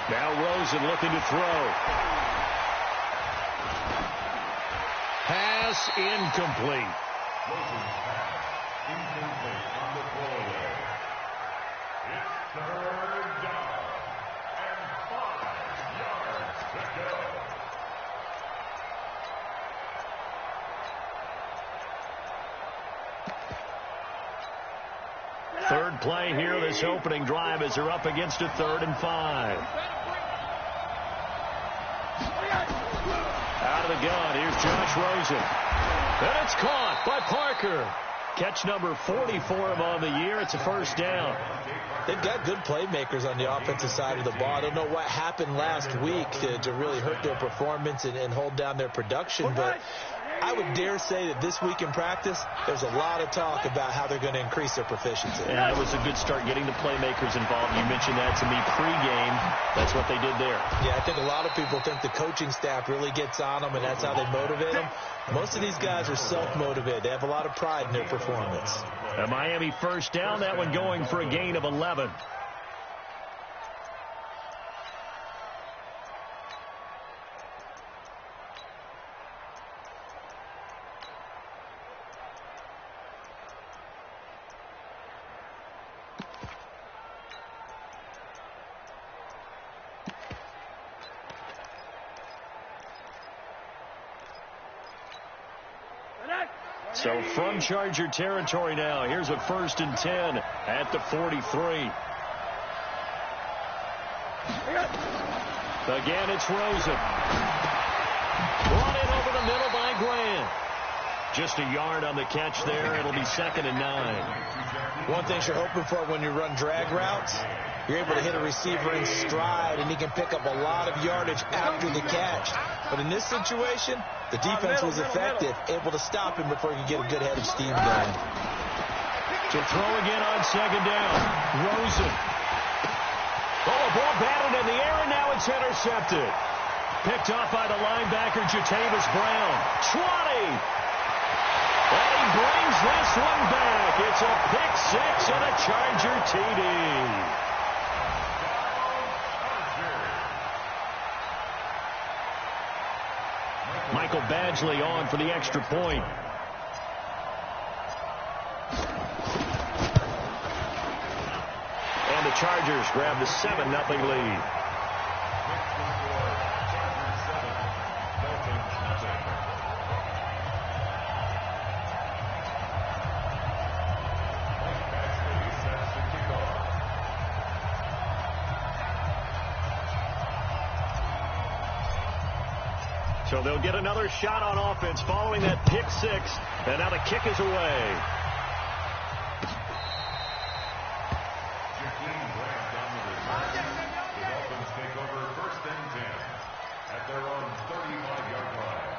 Now Rosen looking to throw. Pass incomplete. Rosen's pass incomplete on the throwaway. It's third down and 5 yards to go. Third play here, this opening drive as they're up against a 3rd and 5. Out of the gun, here's Josh Rosen. And it's caught by Parker. Catch number 44 of on the year. It's a first down. They've got good playmakers on the offensive side of the ball. I don't know what happened last week to really hurt their performance and hold down their production, but I would dare say that this week in practice, there's a lot of talk about how they're going to increase their proficiency. Yeah, it was a good start getting the playmakers involved. You mentioned that to me pregame. That's what they did there. Yeah, I think a lot of people think the coaching staff really gets on them, and that's how they motivate them. Most of these guys are self-motivated. They have a lot of pride in their performance. A Miami first down, that one going for a gain of 11. So from Charger territory now, here's a 1st and 10 at the 43. Again, it's Rosen. Brought in over the middle by Grant. Just a yard on the catch there. It'll be 2nd and 9. One thing you're hoping for when you run drag routes, you're able to hit a receiver in stride, and he can pick up a lot of yardage after the catch. But in this situation, the defense was effective, able to stop him before he could get a good head of steam going. To throw again on 2nd down. Rosen. Oh, a ball batted in the air, and now it's intercepted. Picked off by the linebacker, Jatavis Brown. 20. And he brings this one back. It's a pick 6 and a Charger TD. Michael Badgley on for the extra point. And the Chargers grab the 7-0 lead. So they'll get another shot on offense following that pick 6. And now the kick is away. The Dolphins take over 1st and 10 at their own 35-yard line.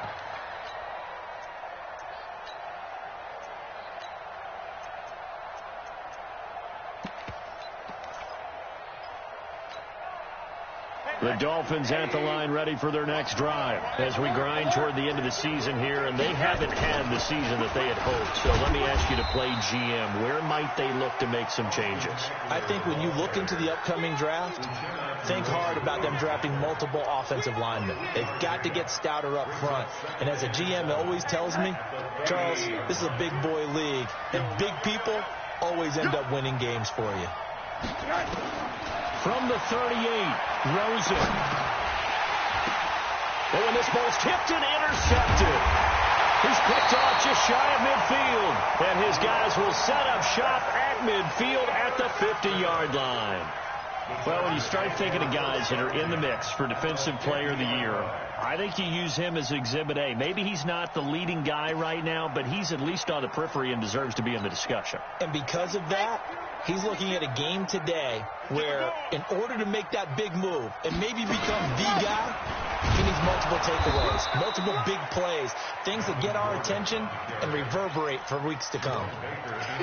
The Dolphins at the line ready for their next drive as we grind toward the end of the season here, and they haven't had the season that they had hoped. So let me ask you to play GM. Where might they look to make some changes? I think when you look into the upcoming draft, think hard about them drafting multiple offensive linemen. They've got to get stouter up front. And as a GM always tells me, Charles, this is a big boy league, and big people always end up winning games for you. From the 38, Rosen. Oh, and this ball's tipped and intercepted. He's picked off just shy of midfield. And his guys will set up shop at midfield at the 50-yard line. Well, when you start thinking of guys that are in the mix for Defensive Player of the Year, I think you use him as Exhibit A. Maybe he's not the leading guy right now, but he's at least on the periphery and deserves to be in the discussion. And because of that, he's looking at a game today where in order to make that big move and maybe become the guy, he needs multiple takeaways, multiple big plays, things that get our attention and reverberate for weeks to come.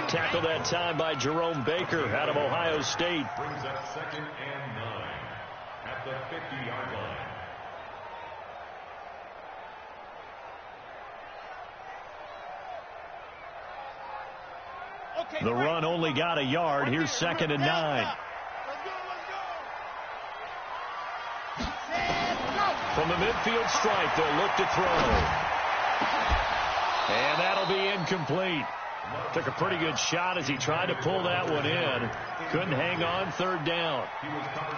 Tackle that time by Jerome Baker out of Ohio State. Brings up 2nd and 9 at the 50-yard line. The run only got a yard. Here's 2nd and 9. From the midfield stripe, they'll look to throw. And that'll be incomplete. Took a pretty good shot as he tried to pull that one in. Couldn't hang on, third down.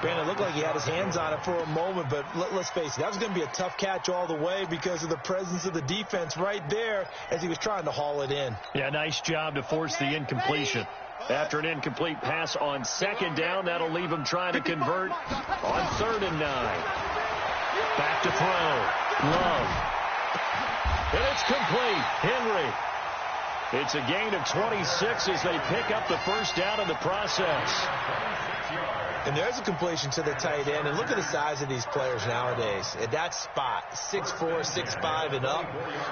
Brandon, it looked like he had his hands on it for a moment, but let's face it, that was going to be a tough catch all the way because of the presence of the defense right there as he was trying to haul it in. Yeah, nice job to force the incompletion. After an incomplete pass on second down, that'll leave him trying to convert on 3rd and 9. Back to throw. Love. And it's complete. Henry. It's a gain of 26 as they pick up the first down in the process. And there's a completion to the tight end. And look at the size of these players nowadays. At that spot, 6'4", 6'5", and up.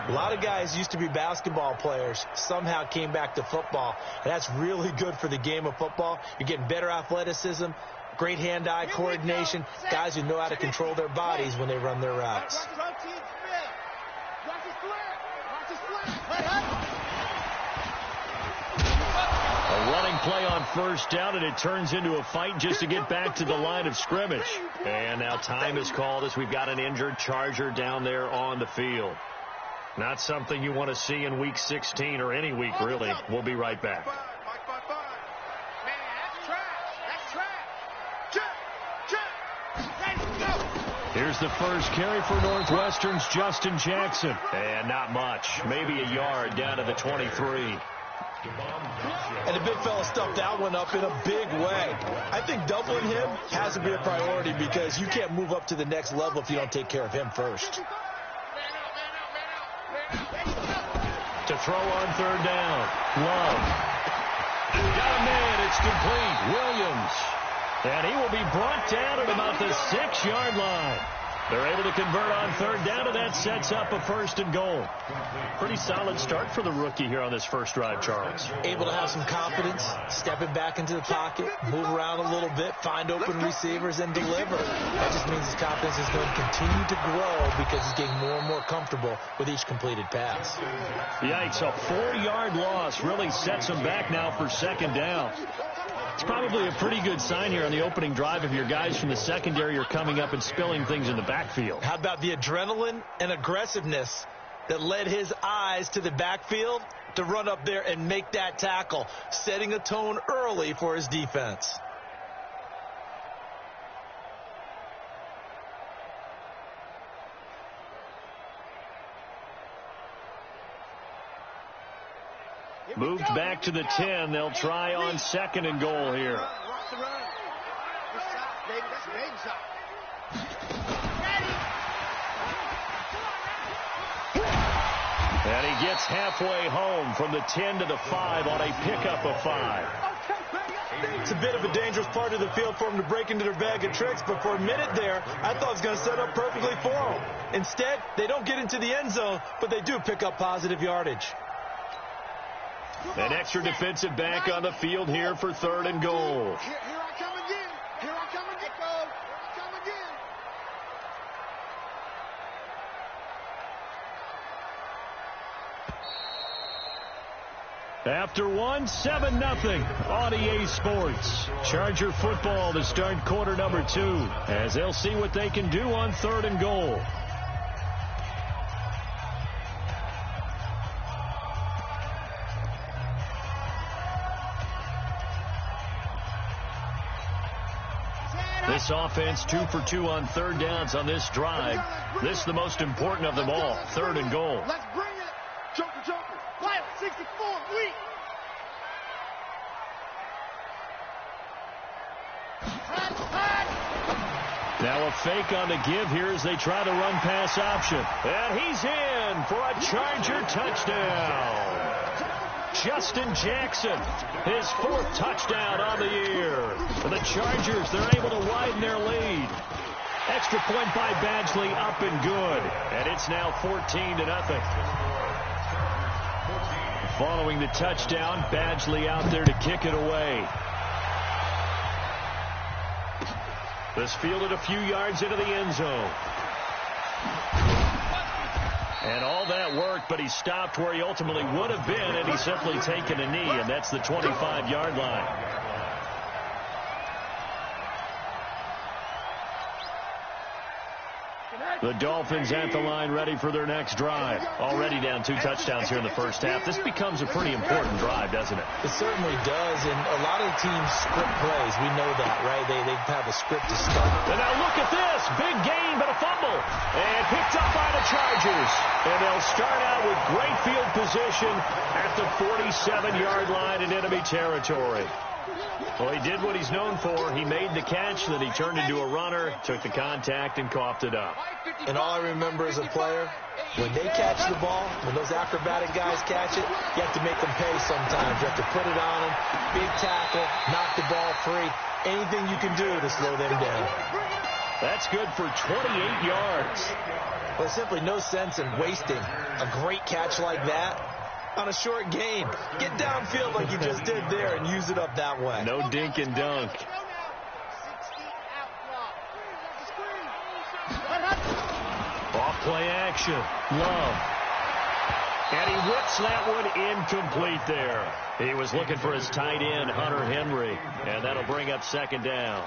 A lot of guys used to be basketball players, somehow came back to football. And that's really good for the game of football. You're getting better athleticism, great hand-eye coordination, guys who know how to control their bodies when they run their routes. A running play on first down, and it turns into a fight just to get back to the line of scrimmage. And now time is called as we've got an injured Charger down there on the field. Not something you want to see in Week 16 or any week, really. We'll be right back. Here's the first carry for Northwestern's Justin Jackson. And not much. Maybe a yard down to the 23. And the big fella stuffed that one up in a big way. I think doubling him has to be a priority because you can't move up to the next level if you don't take care of him first. To throw on 3rd down. Love. Got a man. It's complete. Williams. And he will be brought down at about the 6-yard line. They're able to convert on 3rd down, and that sets up a 1st and goal. Pretty solid start for the rookie here on this first drive, Charles. Able to have some confidence, stepping back into the pocket, move around a little bit, find open receivers, and deliver. That just means his confidence is going to continue to grow because he's getting more and more comfortable with each completed pass. Yikes, a 4-yard loss really sets him back now for 2nd down. It's probably a pretty good sign here on the opening drive if your guys from the secondary are coming up and spilling things in the backfield. How about the adrenaline and aggressiveness that led his eyes to the backfield to run up there and make that tackle, setting a tone early for his defense. Moved back to the 10. They'll try on 2nd and goal here. And he gets halfway home from the 10 to the 5 on a pickup of 5. It's a bit of a dangerous part of the field for him to break into their bag of tricks, but for a minute there, I thought it was going to set up perfectly for him. Instead, they don't get into the end zone, but they do pick up positive yardage. An extra defensive back on the field here for 3rd and goal. Here I come again. Here I come again. Here I come again. After one, 7-0 on EA Sports. Charger football to start quarter number 2 as they'll see what they can do on 3rd and goal. This offense 2 for 2 on 3rd downs on this drive. This is the most important of them all, 3rd and goal. Let's bring it. Jumper. Fire, 64, lead. Now a fake on the give here as they try to run pass option. And he's in for a Charger touchdown. Justin Jackson, his 4th touchdown on the year. For the Chargers, they're able to widen their lead. Extra point by Badgley, up and good. And it's now 14-0. Following the touchdown, Badgley out there to kick it away. This fielded a few yards into the end zone. And all that worked, but he stopped where he ultimately would have been, and he's simply taken a knee, and that's the 25-yard line. The Dolphins at the line ready for their next drive. Already down 2 touchdowns here in the first half. This becomes a pretty important drive, doesn't it? It certainly does, and a lot of the teams script plays. We know that, right? They have a script to start. And now look at this. Big gain, but a fumble. And picked up by the Chargers. And they'll start out with great field position at the 47-yard line in enemy territory. Well, he did what he's known for. He made the catch, then he turned into a runner, took the contact, and coughed it up. And all I remember as a player, when they catch the ball, when those acrobatic guys catch it, you have to make them pay sometimes. You have to put it on them, big tackle, knock the ball free, anything you can do to slow them down. That's good for 28 yards. There's simply no sense in wasting a great catch like that on a short gain. Get downfield like you just did there and use it up that way. No dink and dunk. Off play action. Love. And he whips that one incomplete there. He was looking for his tight end, Hunter Henry, and that'll bring up second down.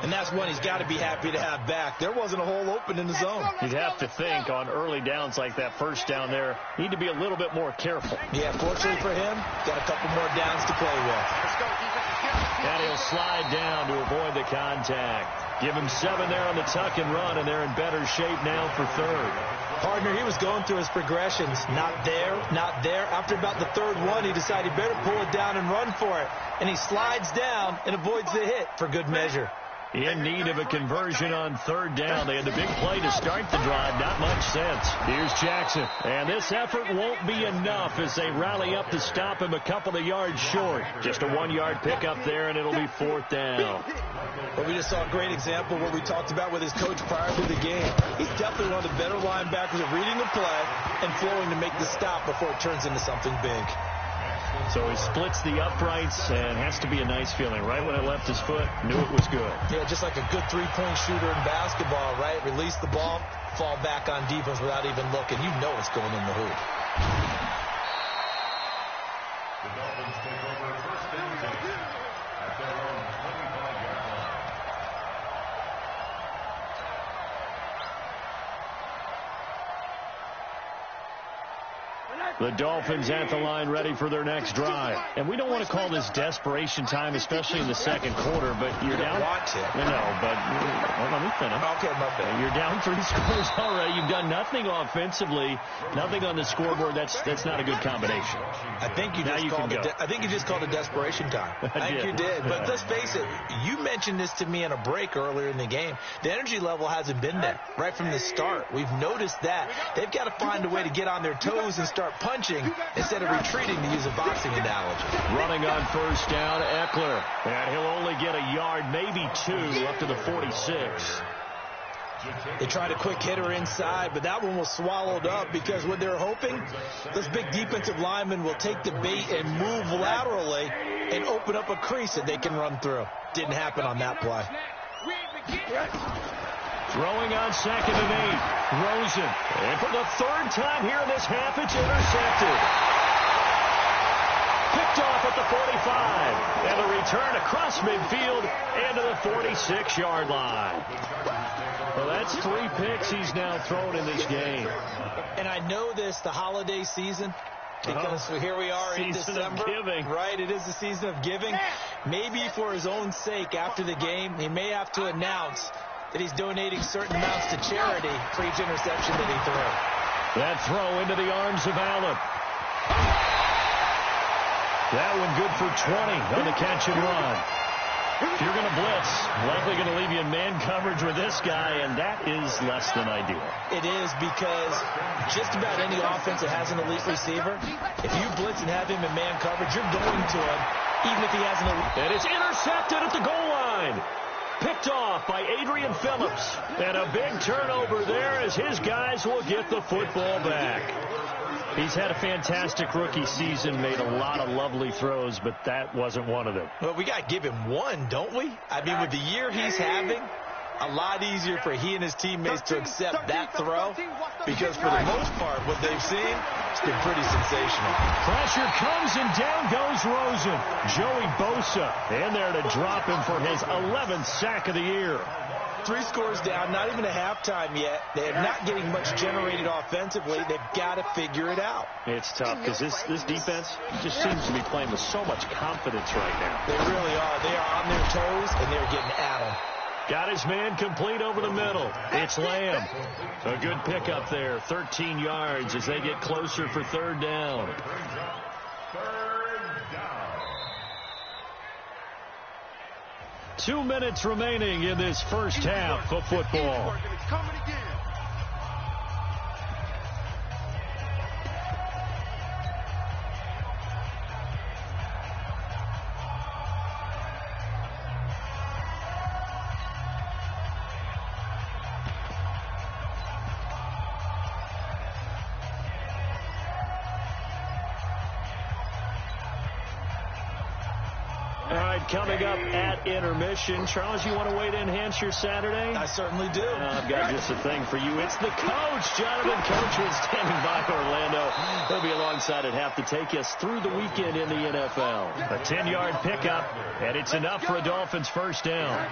And that's one he's got to be happy to have back. There wasn't a hole open in the zone. You'd have to think on early downs like that first down there, need to be a little bit more careful. Yeah, fortunately for him, got a couple more downs to play with. And he'll slide down to avoid the contact. Give him 7 there on the tuck and run, and they're in better shape now for third. Partner, he was going through his progressions. Not there, not there. After about the third one, he decided he better pull it down and run for it. And he slides down and avoids the hit for good measure. In need of a conversion on third down. They had the big play to start the drive. Not much sense. Here's Jackson. And this effort won't be enough as they rally up to stop him a couple of yards short. Just a 1-yard pickup there, and it'll be 4th down. But we just saw a great example of what we talked about with his coach prior to the game. He's definitely one of the better linebackers at reading the play and flowing to make the stop before it turns into something big. So he splits the uprights, and has to be a nice feeling. Right when it left his foot, knew it was good. Yeah, just like a good three-point shooter in basketball, right? Release the ball, fall back on defense without even looking. You know it's going in the hoop. The Dolphins take over first and 10 at their own 25-yard line. The Dolphins at the line ready for their next drive. And we don't want to call this desperation time, especially in the second quarter, but you're down. Want to. I know, but let me finish. Okay, my bad. You're down 3 scores already. You've done nothing offensively, nothing on the scoreboard. That's not a good combination. I think you just called it desperation time. I think you did. But let's face it, you mentioned this to me in a break earlier in the game. The energy level hasn't been there right from the start. We've noticed that. They've got to find a way to get on their toes and start punching instead of retreating, to use a boxing analogy. Running on first down, Eckler. And he'll only get a yard, maybe 2, up to the 46. They tried a quick hitter inside, but that one was swallowed up because what they're hoping, this big defensive lineman will take the bait and move laterally and open up a crease that they can run through. Didn't happen on that play. Throwing on 2nd and 8. Rosen. And for the 3rd time here in this half, it's intercepted. Picked off at the 45. And a return across midfield and to the 46-yard line. Well, that's 3 picks he's now thrown in this game. And I know this, the holiday season, because here we are in December. Right, it is the season of giving. Maybe for his own sake, after the game, he may have to announce that he's donating certain amounts to charity for each interception that he threw. That throw into the arms of Allen. That one good for 20 on the catch and run. If you're going to blitz, likely going to leave you in man coverage with this guy, and that is less than ideal. It is, because just about any offense that has an elite receiver, if you blitz and have him in man coverage, you're going to him, even if he has an elite. And it's intercepted at the goal line. Picked off by Adrian Phillips. And a big turnover there as his guys will get the football back. He's had a fantastic rookie season, made a lot of lovely throws, but that wasn't one of them. Well, we got to give him one, don't we? I mean, with the year he's having, a lot easier for he and his teammates to accept that throw, because for the most part, what they've seen, it's been pretty sensational. Pressure comes, and down goes Rosen. Joey Bosa in there to drop him for his 11th sack of the year. 3 scores down, not even a halftime yet. They're not getting much generated offensively. They've got to figure it out. It's tough because this defense just seems to be playing with so much confidence right now. They really are. They are on their toes, and they're getting at them. Got his man complete over the middle. It's Lamb. A good pickup there. 13 yards as they get closer for 3rd down. 2 minutes remaining in this first half of football. Coming up at intermission. Charles, you want to wait to enhance your Saturday? I certainly do. I've got just a thing for you. It's the coach, Jonathan Coachman, standing by Orlando. He'll be alongside at half to take us through the weekend in the NFL. A 10-yard pickup, and it's enough for a Dolphins first down.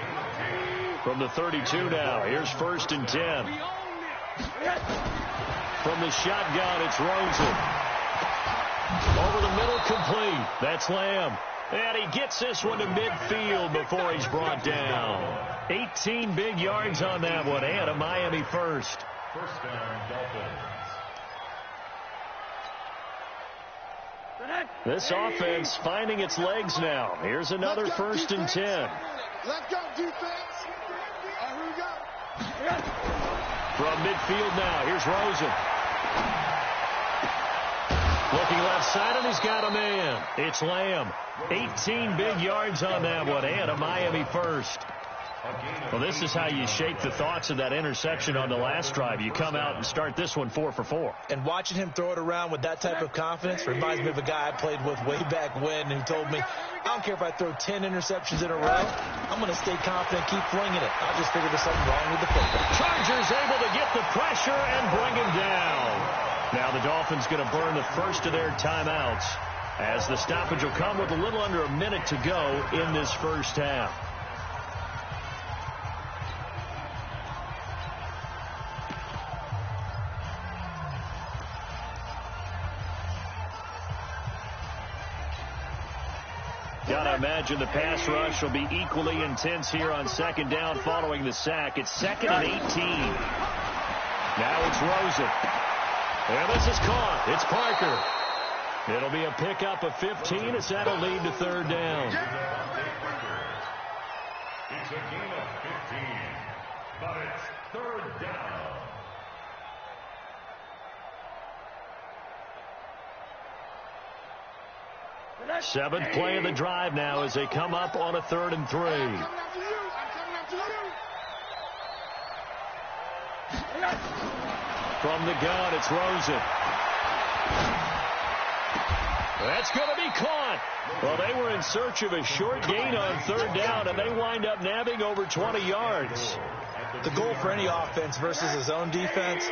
From the 32 now, here's 1st and 10. From the shotgun, it's Rosen. Over the middle, complete. That's Lamb. And he gets this one to midfield before he's brought down. 18 big yards on that one, and a Miami first. First down, Dolphins. This offense finding its legs now. Here's another 1st and 10. Let's go, defense. Here we go. From midfield now, here's Rosen. Looking left side, and he's got a man. It's Lamb. 18 big yards on that one, and a Miami first. Well, this is how you shake the thoughts of that interception on the last drive. You come out and start this one 4 for 4. And watching him throw it around with that type of confidence reminds me of a guy I played with way back when who told me, I don't care if I throw 10 interceptions in a row. I'm going to stay confident, keep flinging it. I just figured there's something wrong with the football. Chargers able to get the pressure and bring him down. Now the Dolphins going to burn the first of their timeouts as the stoppage will come with a little under a minute to go in this first half. Gotta imagine the pass rush will be equally intense here on 2nd down following the sack. It's 2nd and 18. Now it's Rosen. And this is caught. It's Parker. It'll be a pickup of 15 as that'll lead to 3rd down. It's a gain of 15, but it's 3rd down. Seventh play of the drive now as they come up on a 3rd and 3. From the gun, it's Rosen. That's going to be caught. Well, they were in search of a short gain on 3rd down, and they wind up nabbing over 20 yards. The goal for any offense versus his own defense,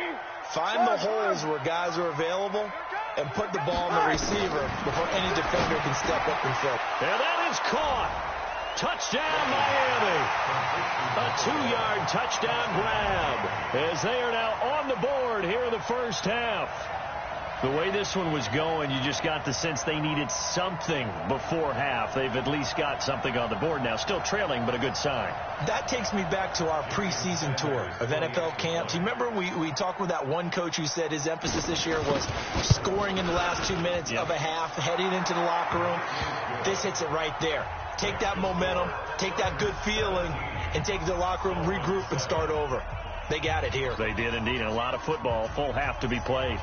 find the holes where guys are available and put the ball in the receiver before any defender can step up and fill. And that is caught. Touchdown, Miami. A 2-yard touchdown grab as they are now on the board here in the first half. The way this one was going, you just got the sense they needed something before half. They've at least got something on the board now. Still trailing, but a good sign. That takes me back to our preseason tour of NFL camps. You remember we talked with that one coach who said his emphasis this year was scoring in the last 2 minutes of a half, heading into the locker room. This hits it right there. Take that momentum, take that good feeling, and take the locker room, regroup, and start over. They got it here. They did indeed. And a lot of football, full half to be played.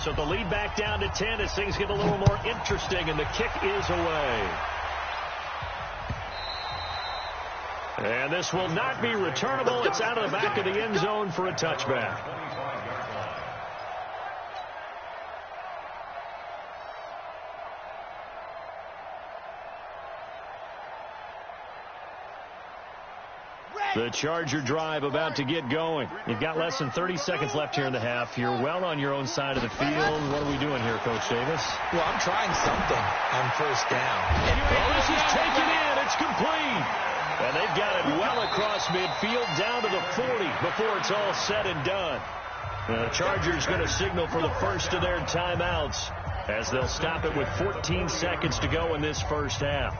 So the lead back down to 10 as things get a little more interesting, and the kick is away. And this will not be returnable. It's out of the back of the end zone for a touchback. The Charger drive about to get going. You've got less than 30 seconds left here in the half. You're well on your own side of the field. What are we doing here, Coach Davis? Well, I'm trying something on 1st down. Well, this is taken in. It's complete. And they've got it well across midfield down to the 40 before it's all said and done. The Chargers going to signal for the first of their timeouts as they'll stop it with 14 seconds to go in this first half.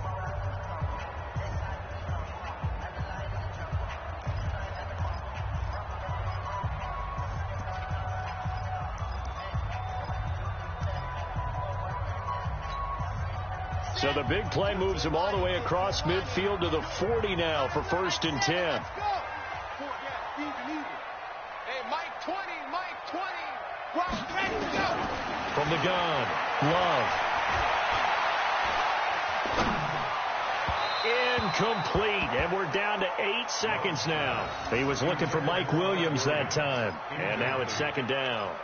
So the big play moves him all the way across midfield to the 40 now for 1st and 10. Hey, Mike 20, Mike 20. Well, ready to go. From the gun, Love. Incomplete, and we're down to 8 seconds now. He was looking for Mike Williams that time, and now it's 2nd down.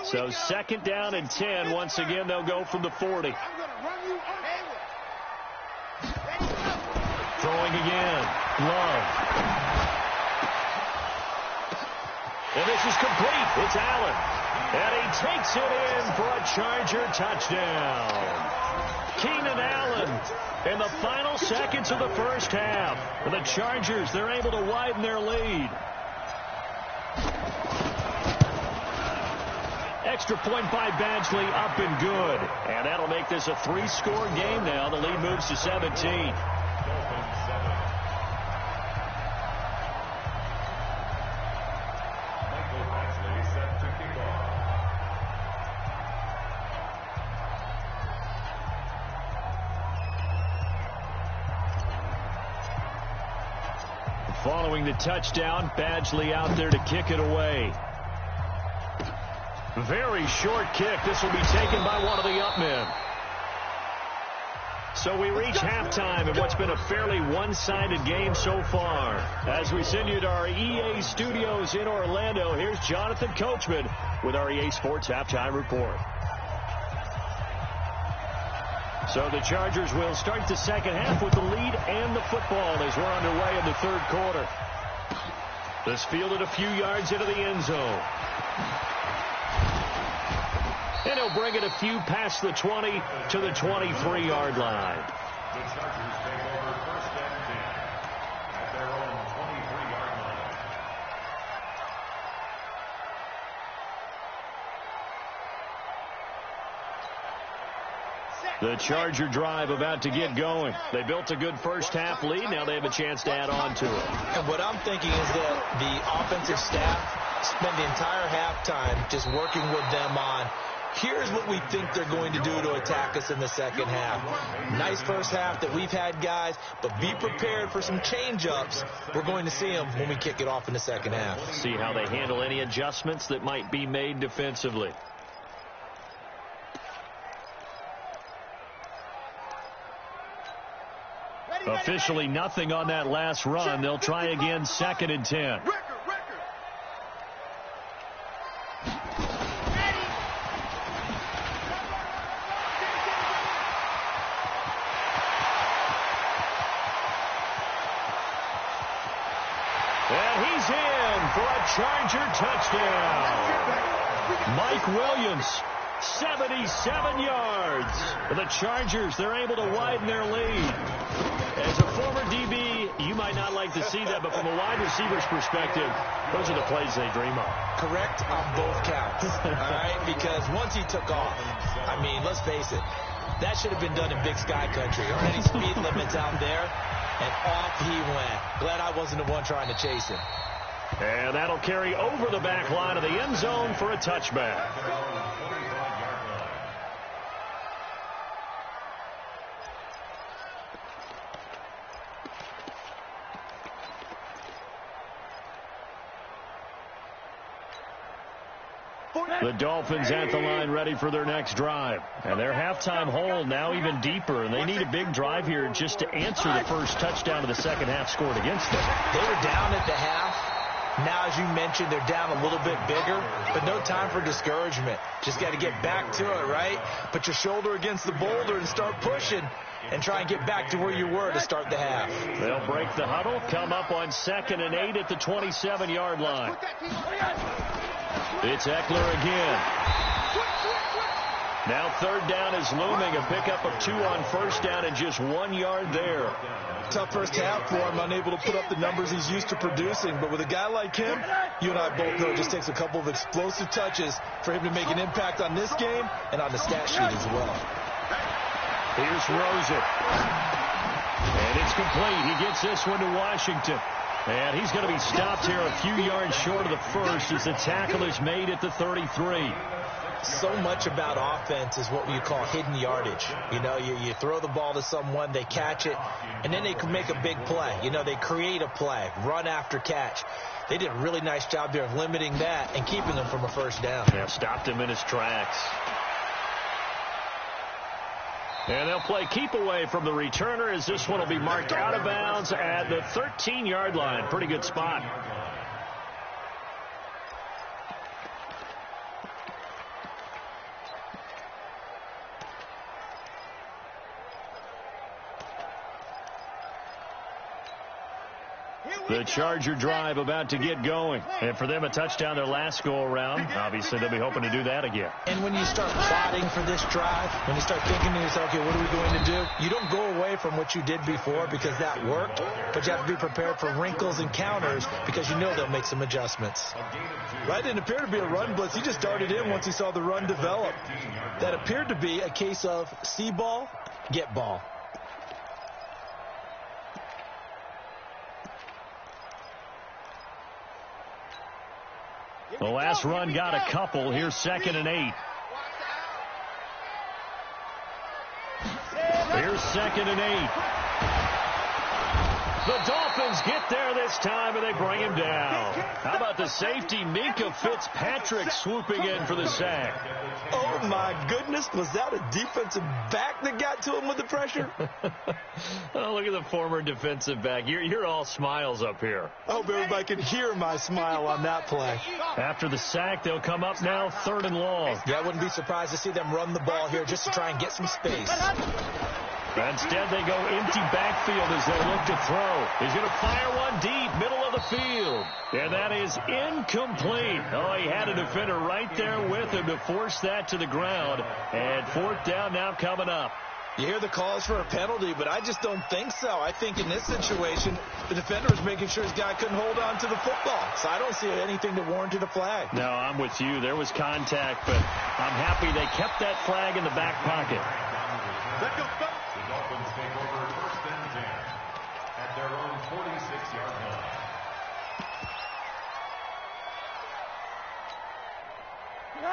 So 2nd down and 10. Once again, they'll go from the 40. I'm going to run you on Throwing again. Love. And this is complete. It's Allen. And he takes it in for a Charger touchdown. Keenan Allen in the final seconds of the first half. For the Chargers, they're able to widen their lead. Extra point by Badgley, up and good. And that'll make this a 3-score game now. The lead moves to 17. Following the touchdown, Badgley out there to kick it away. Very short kick. This will be taken by one of the up men. So we reach halftime in what's been a fairly one-sided game so far. As we send you to our EA studios in Orlando, here's Jonathan Coachman with our EA Sports Halftime Report. So the Chargers will start the second half with the lead and the football as we're underway in the 3rd quarter. This fielded a few yards into the end zone. And he'll bring it a few past the 20 to the 23-yard line. The Chargers take over 1st and 10 at their own 23-yard line. The Charger drive about to get going. They built a good first half lead. Now they have a chance to add on to it. And what I'm thinking is that the offensive staff spent the entire halftime just working with them on, here's what we think they're going to do to attack us in the second half. Nice first half that we've had, guys, but be prepared for some change-ups. We're going to see them when we kick it off in the second half. See how they handle any adjustments that might be made defensively. Officially nothing on that last run. They'll try again 2nd and 10. And he's in for a Charger touchdown. Mike Williams, 77 yards. For the Chargers, they're able to widen their lead. As a former DB, you might not like to see that, but from a wide receiver's perspective, those are the plays they dream of. Correct on both counts, all right? Because once he took off, I mean, let's face it, that should have been done in Big Sky Country. There aren't any speed limits out there, and off he went. Glad I wasn't the one trying to chase him. And that'll carry over the back line of the end zone for a touchback. The Dolphins at the line ready for their next drive. And their halftime hole now even deeper. And they need a big drive here just to answer the first touchdown of the second half scored against them. They were down at the half. Now, as you mentioned, they're down a little bit bigger, but no time for discouragement. Just got to get back to it, right? Put your shoulder against the boulder and start pushing and try and get back to where you were to start the half. They'll break the huddle, come up on 2nd and 8 at the 27-yard line. It's Eckler again. Now third down is looming. A pickup of 2 on first down and just 1 yard there. Tough first half for him, unable to put up the numbers he's used to producing. But with a guy like him, you and I both know it just takes a couple of explosive touches for him to make an impact on this game and on the stat sheet as well. Here's Rosen. And it's complete. He gets this one to Washington. And he's going to be stopped here a few yards short of the first as the tackle is made at the 33. So much about offense is what you call hidden yardage. You know, you throw the ball to someone, they catch it, and then they can make a big play. You know, they create a play, run after catch. They did a really nice job there of limiting that and keeping him from a first down. Yeah, stopped him in his tracks. And they'll play keep away from the returner as this one will be marked out of bounds at the 13-yard line. Pretty good spot. The Charger drive about to get going. And for them, a touchdown their last go-around. Obviously, they'll be hoping to do that again. And when you start plotting for this drive, when you start thinking to yourself, okay, what are we going to do? You don't go away from what you did before because that worked, but you have to be prepared for wrinkles and counters because you know they'll make some adjustments. Right, didn't appear to be a run blitz. He just darted in once he saw the run develop. That appeared to be a case of see ball, get ball. The last run got a couple. Here's 2nd and 8. Here's 2nd and 8. The Dolphins get there this time, and they bring him down. How about the safety, Minkah Fitzpatrick, swooping in for the sack? Oh, my goodness. Was that a defensive back that got to him with the pressure? Oh, look at the former defensive back. You're all smiles up here. I hope everybody can hear my smile on that play. After the sack, they'll come up now 3rd and long. Yeah, I wouldn't be surprised to see them run the ball here just to try and get some space. Instead, they go empty backfield as they look to throw. He's going to fire one deep, middle of the field. And that is incomplete. Oh, he had a defender right there with him to force that to the ground. And 4th down now coming up. You hear the calls for a penalty, but I just don't think so. I think in this situation, the defender was making sure his guy couldn't hold on to the football. So I don't see anything that warranted a flag. No, I'm with you. There was contact, but I'm happy they kept that flag in the back pocket. The Dolphins take over 1st and 10 at their own 46-yard line.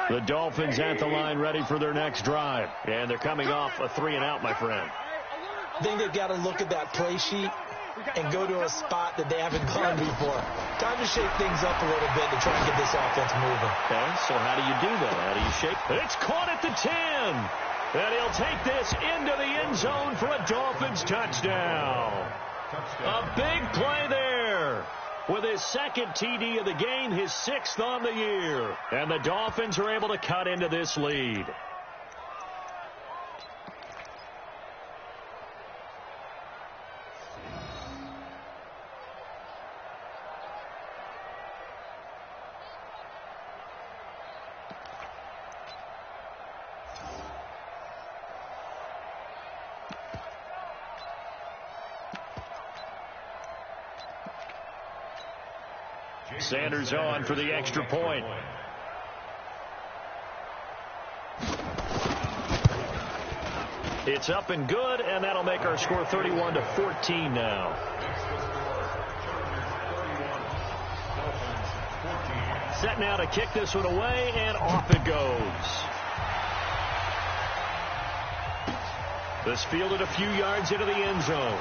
The Dolphins at the line ready for their next drive. And they're coming off a 3-and-out, my friend. I think they've got to look at that play sheet and go to a spot that they haven't gone before. Time to shake things up a little bit to try and get this offense moving. Okay, so how do you do that? How do you shake? It's caught at the 10. And he'll take this into the end zone for a Dolphins touchdown. A big play there. With his 2nd TD of the game, his 6th on the year. And the Dolphins are able to cut into this lead. Sanders on for the extra point. It's up and good, and that'll make our score 31-14 now. Set now to kick this one away, and off it goes. This fielded a few yards into the end zone.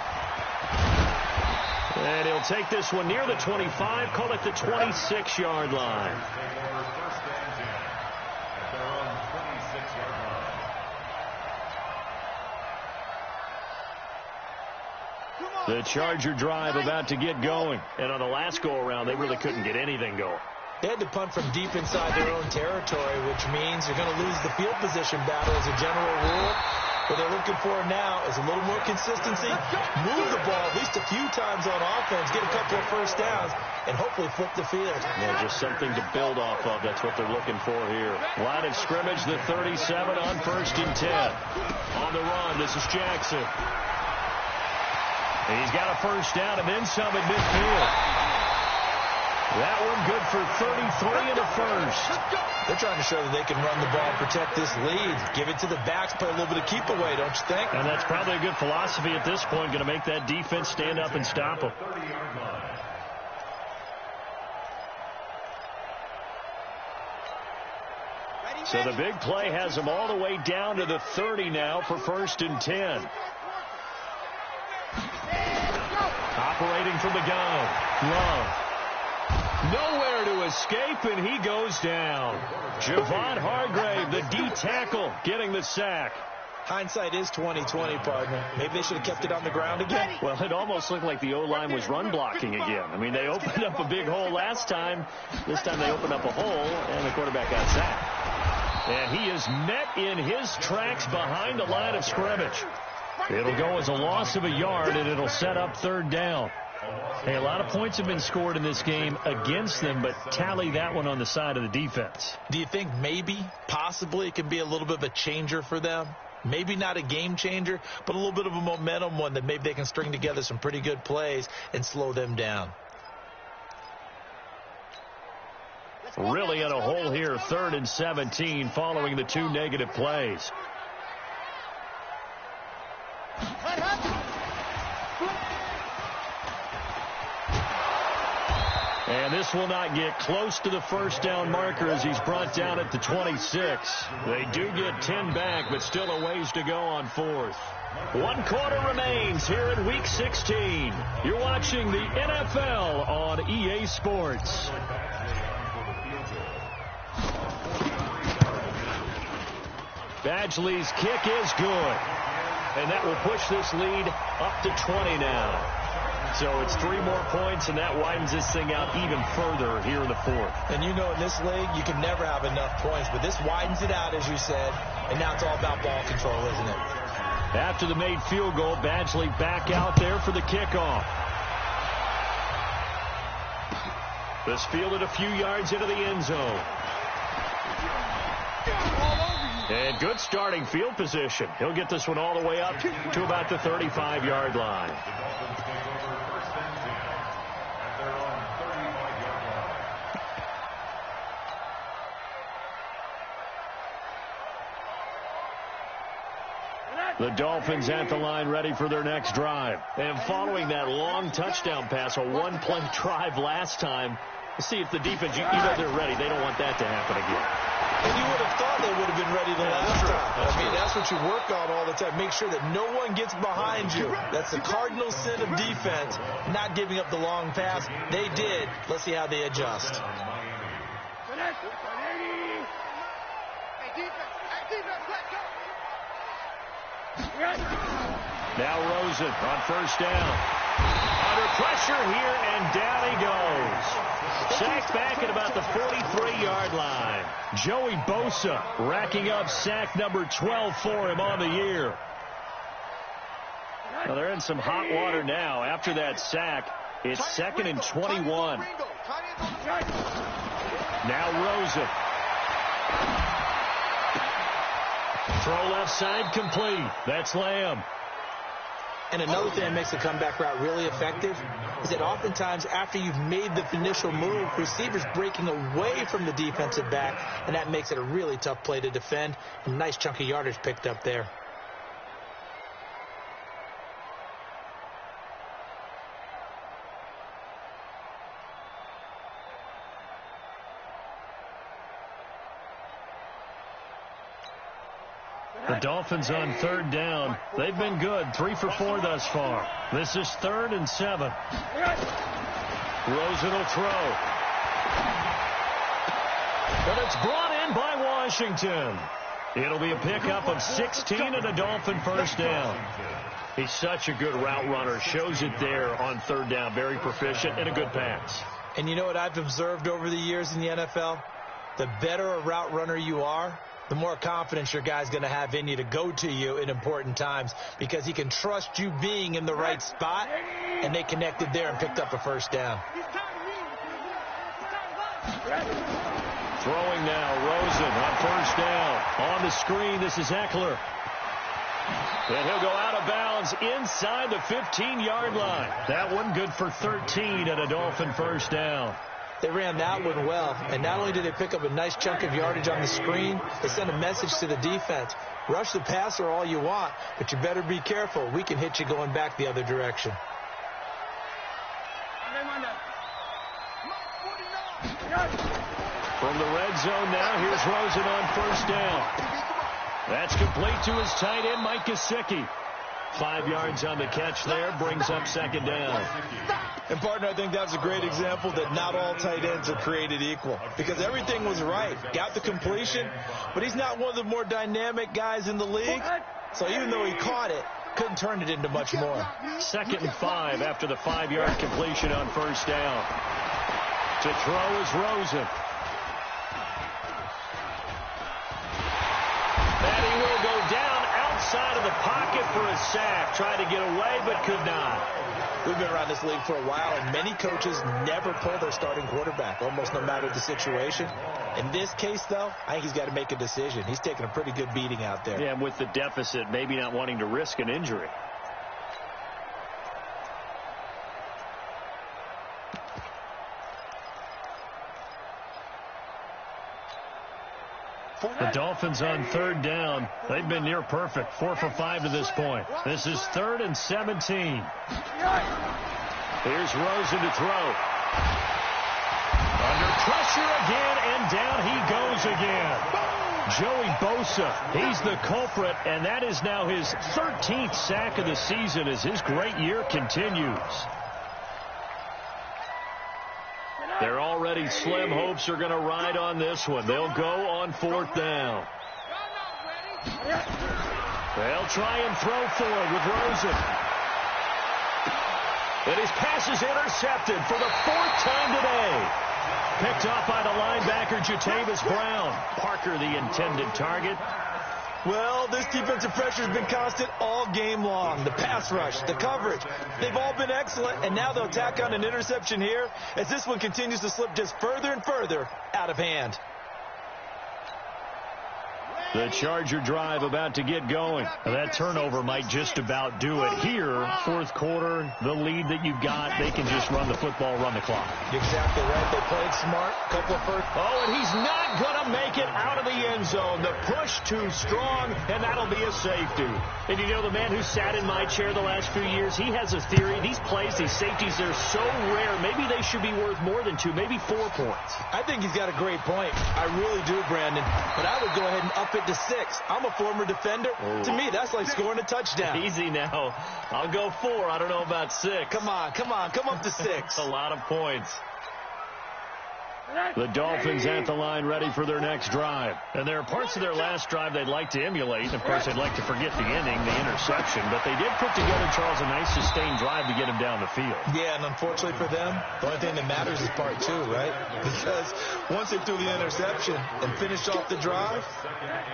And he'll take this one near the 25, call it the 26-yard line. The Charger drive about to get going. And on the last go-around, they really couldn't get anything going. They had to punt from deep inside their own territory, which means you're going to lose the field position battle as a general rule. What they're looking for now is a little more consistency, move the ball at least a few times on offense, get a couple of first downs, and hopefully flip the field. Yeah, just something to build off of. That's what they're looking for here. Line of scrimmage, the 37 on 1st and 10. On the run, this is Jackson. He's got a first down and then some at midfield. That one good for 33 and a first. They're trying to show that they can run the ball, protect this lead, give it to the backs, play a little bit of keep away, don't you think? And that's probably a good philosophy at this point, going to make that defense stand up and stop them. So the big play has them all the way down to the 30 now for 1st and 10. Operating from the gun. Love. Nowhere to escape, and he goes down. Javon Hargrave, the D tackle, getting the sack. Hindsight is 20/20, partner. Maybe they should have kept it on the ground again. Well, it almost looked like the O-line was run blocking again. I mean, they opened up a big hole last time. This time they opened up a hole, and the quarterback got sacked. And he is met in his tracks behind the line of scrimmage. It'll go as a loss of a yard, and it'll set up 3rd down. Hey, a lot of points have been scored in this game against them, but tally that one on the side of the defense. Do you think maybe, possibly, it can be a little bit of a changer for them? Maybe not a game changer, but a little bit of a momentum one that maybe they can string together some pretty good plays and slow them down. Really in a hole here, 3rd and 17 following the 2 negative plays. And this will not get close to the first down marker as he's brought down at the 26. They do get 10 back, but still a ways to go on 4th. 1 quarter remains here in Week 16. You're watching the NFL on EA Sports. Badgley's kick is good. And that will push this lead up to 20 now. So it's 3 more points, and that widens this thing out even further here in the 4th. And you know in this league, you can never have enough points, but this widens it out, as you said, and now it's all about ball control, isn't it? After the made field goal, Badgley back out there for the kickoff. This fielded a few yards into the end zone. And good starting field position. He'll get this one all the way up to about the 35-yard line. The Dolphins at the line ready for their next drive. And following that long touchdown pass, a 1-play drive last time, let's see if the defense, you know they're ready. They don't want that to happen again. And you would have thought they would have been ready the last time. That's what you work on all the time. Make sure that no one gets behind you. That's the cardinal sin of defense, not giving up the long pass. They did. Let's see how they adjust. Now Rosen on first down. Under pressure here, and down he goes. Sacked back at about the 43-yard line. Joey Bosa racking up sack number 12 for him on the year. Well, they're in some hot water now. After that sack, it's 2nd and 21. Now Rosen. Throw left side complete. That's Lamb. And another thing that makes the comeback route really effective is that oftentimes after you've made the initial move, receivers breaking away from the defensive back, and that makes it a really tough play to defend. A nice chunk of yardage picked up there. The Dolphins on 3rd down. They've been good. 3 for 4 thus far. This is 3rd and 7. Rosen will throw. But it's brought in by Washington. It'll be a pickup of 16 and a Dolphin first down. He's such a good route runner. Shows it there on 3rd down. Very proficient and a good pass. And you know what I've observed over the years in the NFL? The better a route runner you are, the more confidence your guy's going to have in you to go to you in important times because he can trust you being in the right spot, and they connected there and picked up a first down. Throwing now, Rosen on first down. On the screen, this is Eckler. And he'll go out of bounds inside the 15-yard line. That one good for 13 and a Dolphin first down. They ran that one well, and not only did they pick up a nice chunk of yardage on the screen, they sent a message to the defense. Rush the passer all you want, but you better be careful. We can hit you going back the other direction. From the red zone now, here's Rosen on first down. That's complete to his tight end, Mike Gesicki. 5 yards on the catch there, brings up second down. And, partner, I think that's a great example that not all tight ends are created equal because everything was right. Got the completion, but he's not one of the more dynamic guys in the league. So even though he caught it, couldn't turn it into much more. 2nd and 5 after the 5-yard completion on first down. To throw is Rosen. And he will go down outside of the pocket for a sack. Tried to get away, but could not. We've been around this league for a while, and many coaches never pull their starting quarterback, almost no matter the situation. In this case, though, I think he's got to make a decision. He's taking a pretty good beating out there. Yeah, and with the deficit, maybe not wanting to risk an injury. The Dolphins on third down. They've been near perfect. 4 for 5 to this point. This is 3rd and 17. Here's Rosen to throw. Under pressure again, and down he goes again. Joey Bosa, he's the culprit, and that is now his 13th sack of the season as his great year continues. Their already slim hopes are going to ride on this one. They'll go on 4th down. They'll try and throw forward with Rosen. And his pass is intercepted for the 4th time today. Picked off by the linebacker, Jatavis Brown. Parker, the intended target. Well, this defensive pressure has been constant all game long. The pass rush, the coverage, they've all been excellent, and now they'll tack on an interception here as this one continues to slip just further and further out of hand. The Charger drive about to get going. That turnover might just about do it. Here, 4th quarter, the lead that you've got, they can just run the football, run the clock. Exactly right. They played smart. Couple of first. Oh, and he's not going to make it out of the end zone. The push too strong, and that'll be a safety. And you know, the man who sat in my chair the last few years, he has a theory. These plays, these safeties, they're so rare. Maybe they should be worth more than 2, maybe 4 points. I think he's got a great point. I really do, Brandon. But I would go ahead and up it to 6. I'm a former defender. Oh. To me, that's like scoring a touchdown. Easy now. I'll go 4. I don't know about 6. Come on. Come up to 6. A lot of points. The Dolphins at the line ready for their next drive. And there are parts of their last drive they'd like to emulate. Of course, they'd like to forget the ending, the interception. But they did put together, Charles, a nice sustained drive to get him down the field. Yeah, and unfortunately for them, the only thing that matters is part 2, right? Because once they threw the interception and finished off the drive,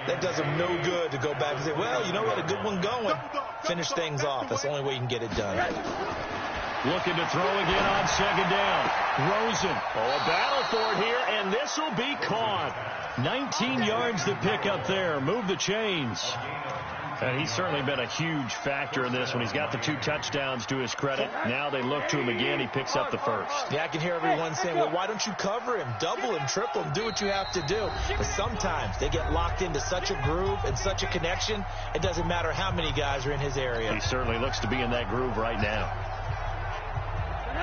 that does them no good to go back and say, well, you know, we had a good one going. Finish things off. That's the only way you can get it done. Looking to throw again on 2nd down. Rosen. Oh, a battle for it here, and this will be caught. 19 yards to pick up there. Move the chains. And he's certainly been a huge factor in this one. He's got the 2 touchdowns to his credit. Now they look to him again. He picks up the first. Yeah, I can hear everyone saying, well, why don't you cover him? Double him, triple him, do what you have to do. But sometimes they get locked into such a groove and such a connection, it doesn't matter how many guys are in his area. He certainly looks to be in that groove right now.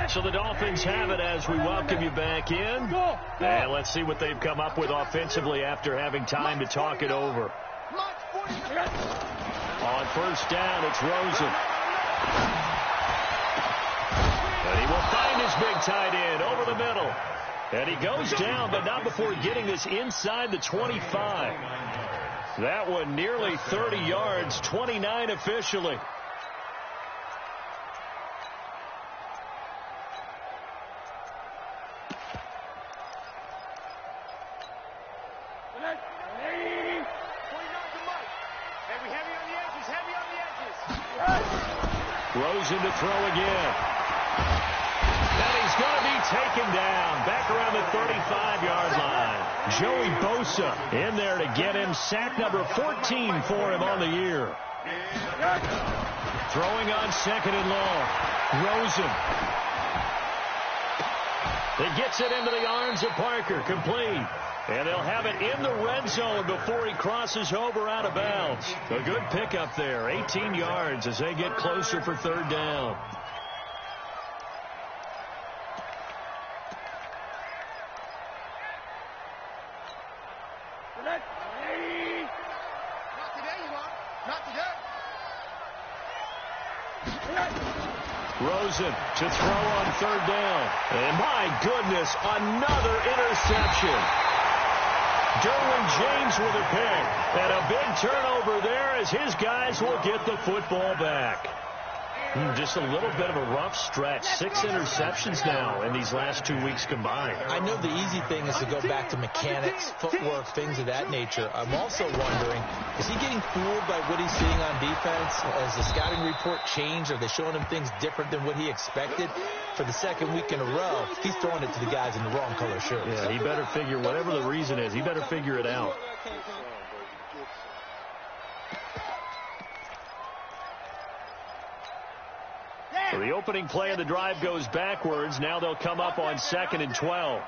So the Dolphins have it as we welcome you back in. And let's see what they've come up with offensively after having time to talk it over. On first down, it's Rosen. And he will find his big tight end over the middle. And he goes down, but not before getting this inside the 25. That one nearly 30 yards, 29 officially. Rosen to throw again. And he's going to be taken down back around the 35-yard line. Joey Bosa in there to get him. Sack number 14 for him on the year. Throwing on second and long. Rosen. He gets it into the arms of Parker. Complete. And they'll have it in the red zone before he crosses over out of bounds. A good pickup there. 18 yards as they get closer for third down. Rosen to throw on third down. And my goodness, another interception. Derwin James with a pick. And a big turnover there as his guys will get the football back. Just a little bit of a rough stretch. 6 interceptions now in these last 2 weeks combined. I know the easy thing is to go back to mechanics, footwork, things of that nature. I'm also wondering, is he getting fooled by what he's seeing on defense? Has the scouting report changed? Are they showing him things different than what he expected? For the second week in a row, he's throwing it to the guys in the wrong color shirts. Yeah, he better figure, whatever the reason is, he better figure it out. So the opening play of the drive goes backwards. Now they'll come up on 2nd and 12.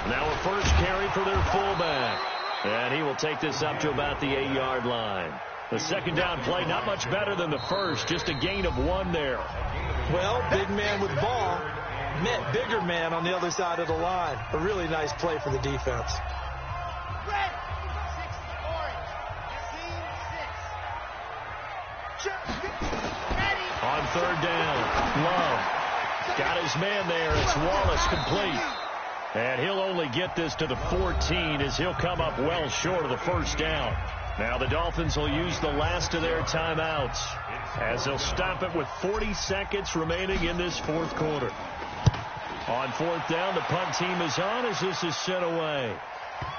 Now a first carry for their fullback. And he will take this up to about the 8-yard line. The second down play, not much better than the first. Just a gain of 1 there. Well, big man with ball met bigger man on the other side of the line. A really nice play for the defense. On third down, Love got his man there. It's Wallace complete. And he'll only get this to the 14 as he'll come up well short of the first down. Now the Dolphins will use the last of their timeouts as they'll stop it with 40 seconds remaining in this fourth quarter. On fourth down, the punt team is on as this is sent away.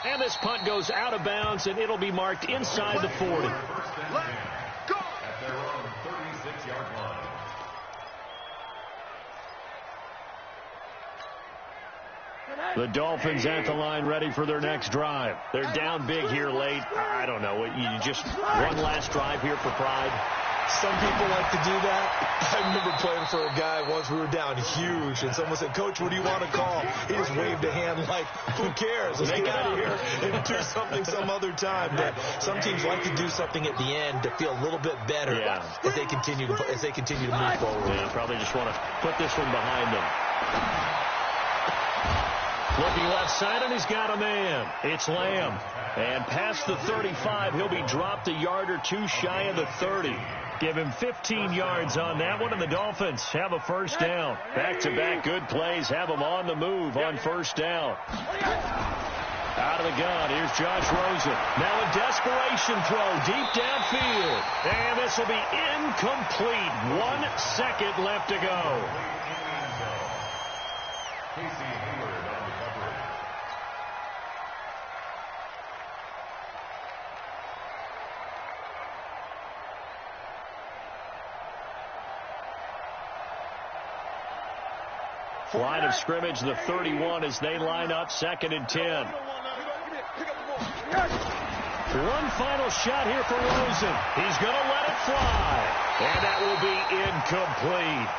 And this punt goes out of bounds, and it'll be marked inside the 40. The Dolphins at the line ready for their next drive. They're down big here late. I don't know. You just one last drive here for pride. Some people like to do that. I remember playing for a guy once. We were down huge, and someone said, "Coach, what do you want to call?" He just waved a hand like, "Who cares? Let's get out of here and do something some other time." But some teams like to do something at the end to feel a little bit better as they continue to move forward. Yeah, probably just want to put this one behind them. Looking left side, and he's got a man. It's Lamb. And past the 35, he'll be dropped a yard or two shy of the 30. Give him 15 yards on that one, and the Dolphins have a first down. Back-to-back good plays have them on the move on first down. Out of the gun, here's Josh Rosen. Now a desperation throw deep downfield. And this will be incomplete. 1 second left to go. Line of scrimmage, the 31 as they line up 2nd and 10. One final shot here for Rosen. He's going to let it fly. And that will be incomplete.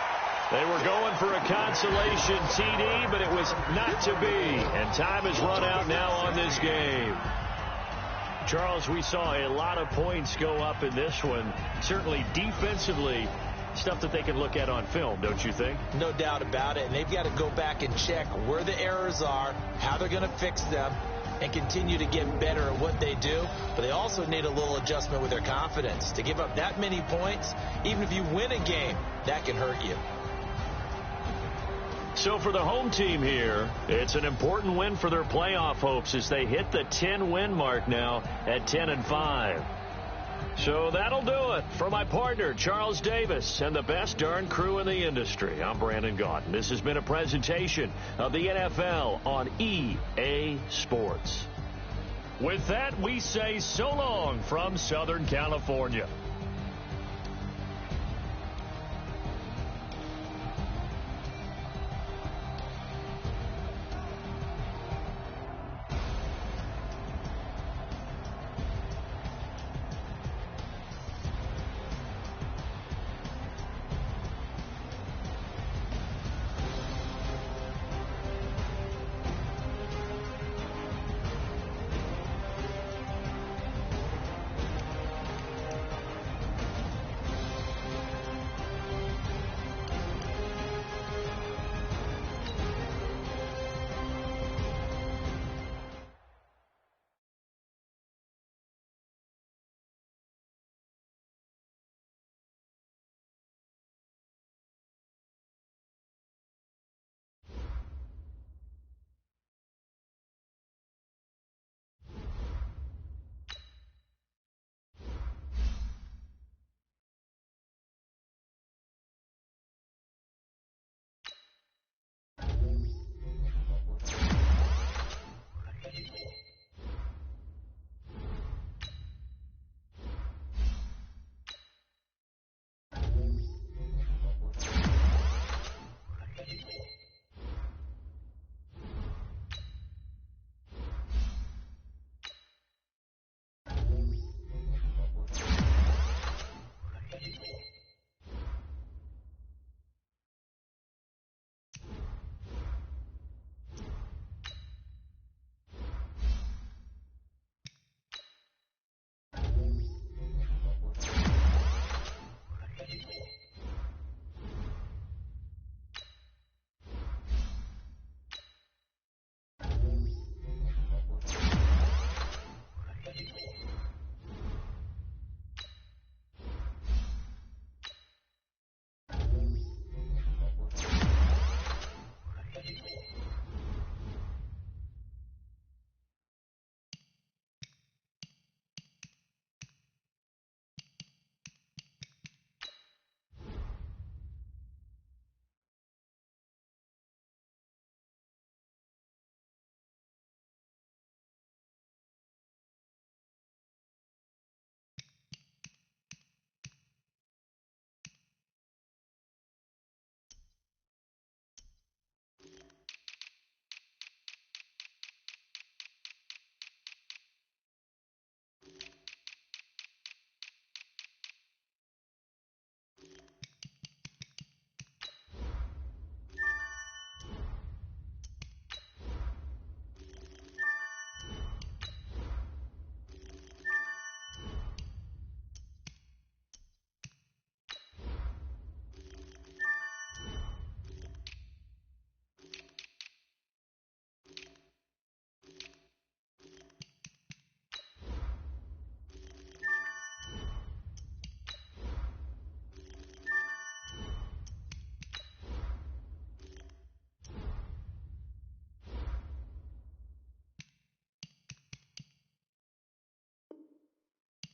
They were going for a consolation TD, but it was not to be. And time has run out now on this game. Charles, we saw a lot of points go up in this one. Certainly defensively, stuff that they can look at on film, don't you think? No doubt about it. And they've got to go back and check where the errors are, how they're going to fix them, and continue to get better at what they do. But they also need a little adjustment with their confidence. To give up that many points, even if you win a game, that can hurt you. So for the home team here, it's an important win for their playoff hopes as they hit the 10-win mark now at 10-5. So that'll do it. For my partner, Charles Davis, and the best darn crew in the industry, I'm Brandon Gaudin. This has been a presentation of the NFL on EA Sports. With that, we say so long from Southern California.